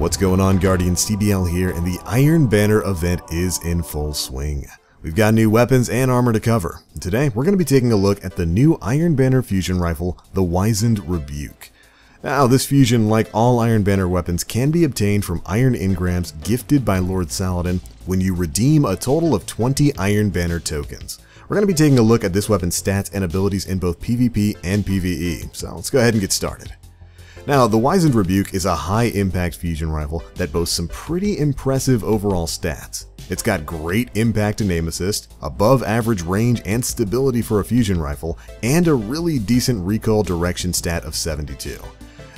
What's going on, Guardians? TBL here, and the Iron Banner event is in full swing. We've got new weapons and armor to cover. Today, we're going to be taking a look at the new Iron Banner fusion rifle, the Wizened Rebuke. Now, this fusion, like all Iron Banner weapons, can be obtained from iron engrams gifted by Lord Saladin when you redeem a total of 20 Iron Banner tokens. We're going to be taking a look at this weapon's stats and abilities in both PvP and PvE, so let's go ahead and get started. Now, the Wizened Rebuke is a high-impact fusion rifle that boasts some pretty impressive overall stats. It's got great impact and aim assist, above average range and stability for a fusion rifle, and a really decent recoil direction stat of 72.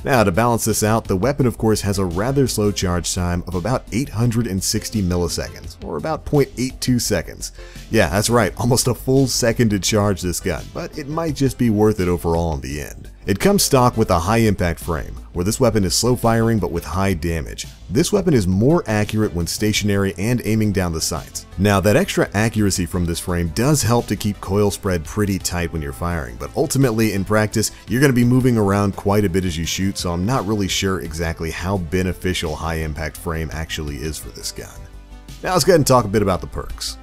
Now, to balance this out, the weapon of course has a rather slow charge time of about 860 milliseconds, or about 0.82 seconds. Yeah, that's right, almost a full second to charge this gun, but it might just be worth it overall in the end. It comes stock with a high impact frame, where this weapon is slow firing but with high damage. This weapon is more accurate when stationary and aiming down the sights. Now, that extra accuracy from this frame does help to keep coil spread pretty tight when you're firing, but ultimately in practice, you're going to be moving around quite a bit as you shoot, so I'm not really sure exactly how beneficial high impact frame actually is for this gun. Now let's go ahead and talk a bit about the perks.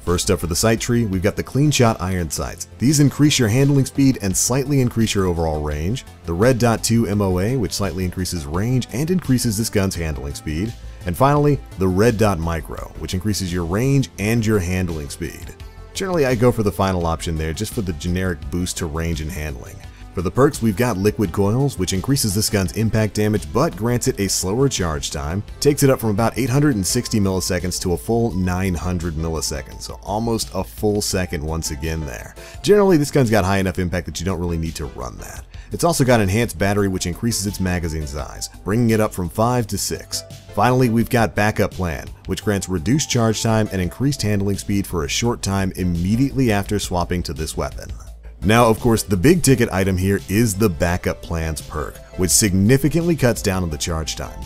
First up for the sight tree, we've got the Clean Shot Iron Sights. These increase your handling speed and slightly increase your overall range. The Red Dot 2 MOA, which slightly increases range and increases this gun's handling speed. And finally, the Red Dot Micro, which increases your range and your handling speed. Generally, I go for the final option there, just for the generic boost to range and handling. For the perks, we've got Liquid Coils, which increases this gun's impact damage but grants it a slower charge time, takes it up from about 860 milliseconds to a full 900 milliseconds, so almost a full second once again there. Generally, this gun's got high enough impact that you don't really need to run that. It's also got Enhanced Battery, which increases its magazine size, bringing it up from 5 to 6. Finally, we've got Backup Plan, which grants reduced charge time and increased handling speed for a short time immediately after swapping to this weapon. Now, of course, the big ticket item here is the Backup Plans perk, which significantly cuts down on the charge time.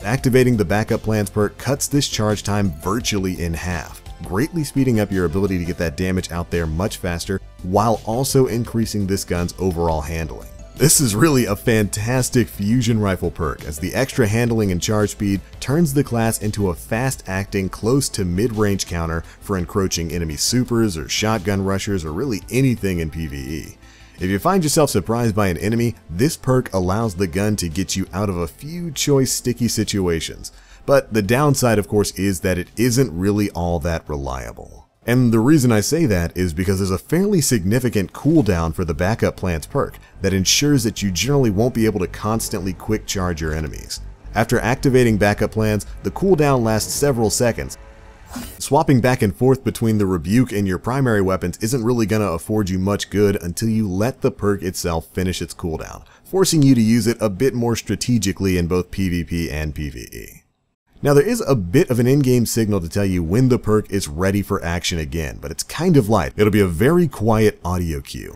Activating the Backup Plans perk cuts this charge time virtually in half, greatly speeding up your ability to get that damage out there much faster, while also increasing this gun's overall handling. This is really a fantastic fusion rifle perk, as the extra handling and charge speed turns the class into a fast-acting, close to mid-range counter for encroaching enemy supers or shotgun rushers or really anything in PvE. If you find yourself surprised by an enemy, this perk allows the gun to get you out of a few choice sticky situations. But the downside, of course, is that it isn't really all that reliable. And the reason I say that is because there's a fairly significant cooldown for the Backup Plans perk that ensures that you generally won't be able to constantly quick charge your enemies. After activating Backup Plans, the cooldown lasts several seconds. Swapping back and forth between the Rebuke and your primary weapons isn't really going to afford you much good until you let the perk itself finish its cooldown, forcing you to use it a bit more strategically in both PvP and PvE. Now, there is a bit of an in-game signal to tell you when the perk is ready for action again, but it's kind of light. It'll be a very quiet audio cue.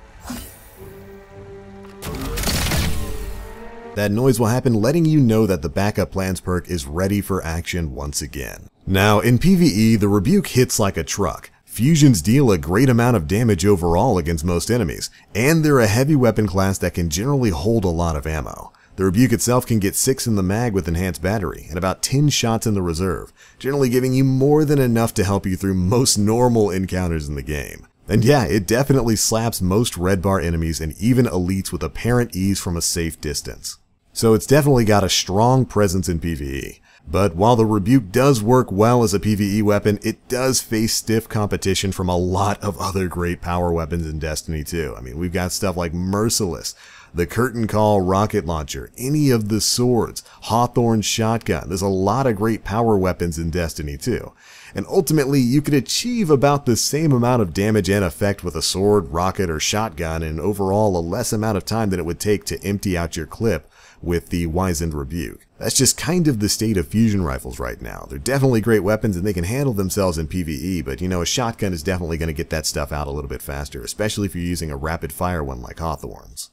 That noise will happen letting you know that the Backup Plans perk is ready for action once again. Now, in PvE, the Rebuke hits like a truck. Fusions deal a great amount of damage overall against most enemies, and they're a heavy weapon class that can generally hold a lot of ammo. The Rebuke itself can get 6 in the mag with Enhanced Battery, and about 10 shots in the reserve, generally giving you more than enough to help you through most normal encounters in the game. And yeah, it definitely slaps most red bar enemies and even elites with apparent ease from a safe distance. So it's definitely got a strong presence in PvE. But while the Rebuke does work well as a PvE weapon, it does face stiff competition from a lot of other great power weapons in Destiny 2. I mean, we've got stuff like Merciless, the Curtain Call rocket launcher, any of the swords, Hawthorne's shotgun. There's a lot of great power weapons in Destiny 2. And ultimately, you could achieve about the same amount of damage and effect with a sword, rocket, or shotgun in overall a less amount of time than it would take to empty out your clip with the Wizened Rebuke. That's just kind of the state of fusion rifles right now. They're definitely great weapons and they can handle themselves in PvE, but you know, a shotgun is definitely going to get that stuff out a little bit faster, especially if you're using a rapid fire one like Hawthorne's.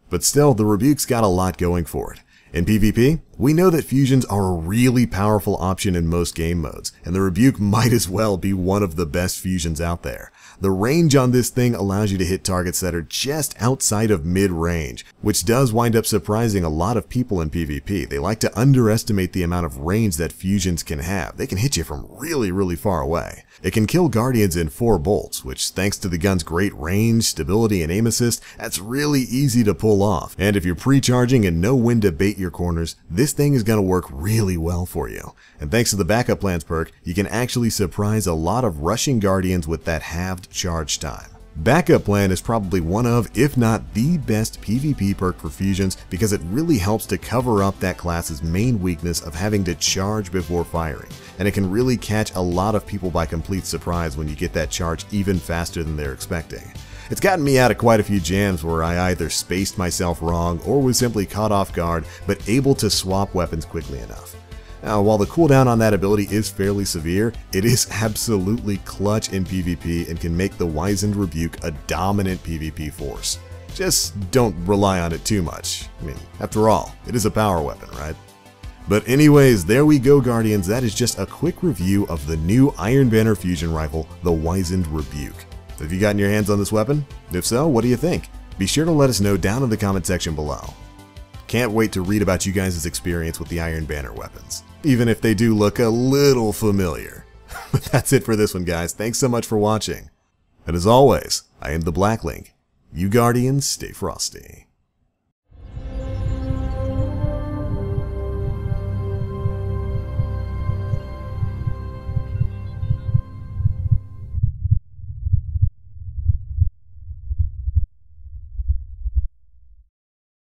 But still, the Rebuke's got a lot going for it. In PvP, We know that fusions are a really powerful option in most game modes, and the Rebuke might as well be one of the best fusions out there. The range on this thing allows you to hit targets that are just outside of mid-range, which does wind up surprising a lot of people in PvP. They like to underestimate the amount of range that fusions can have. They can hit you from really far away. It can kill Guardians in 4 bolts, which thanks to the gun's great range, stability, and aim assist, that's really easy to pull off. And if you're pre-charging and know when to bait your corners, this thing is going to work really well for you. And thanks to the backup plans perk, you can actually surprise a lot of rushing Guardians with that halved charge time. Backup plan is probably one of, if not the best PvP perk for fusions because it really helps to cover up that class's main weakness of having to charge before firing, and it can really catch a lot of people by complete surprise when you get that charge even faster than they're expecting. It's gotten me out of quite a few jams where I either spaced myself wrong or was simply caught off guard but able to swap weapons quickly enough. Now, while the cooldown on that ability is fairly severe, it is absolutely clutch in PvP and can make the Wizened Rebuke a dominant PvP force. Just don't rely on it too much. I mean, after all, it is a power weapon, right? But anyways, there we go, Guardians. That is just a quick review of the new Iron Banner fusion rifle, the Wizened Rebuke. Have you gotten your hands on this weapon? If so, what do you think? Be sure to let us know down in the comment section below. Can't wait to read about you guys' experience with the Iron Banner weapons, even if they do look a little familiar. But that's it for this one, guys. Thanks so much for watching. And as always, I am the Black Link. You Guardians, stay frosty.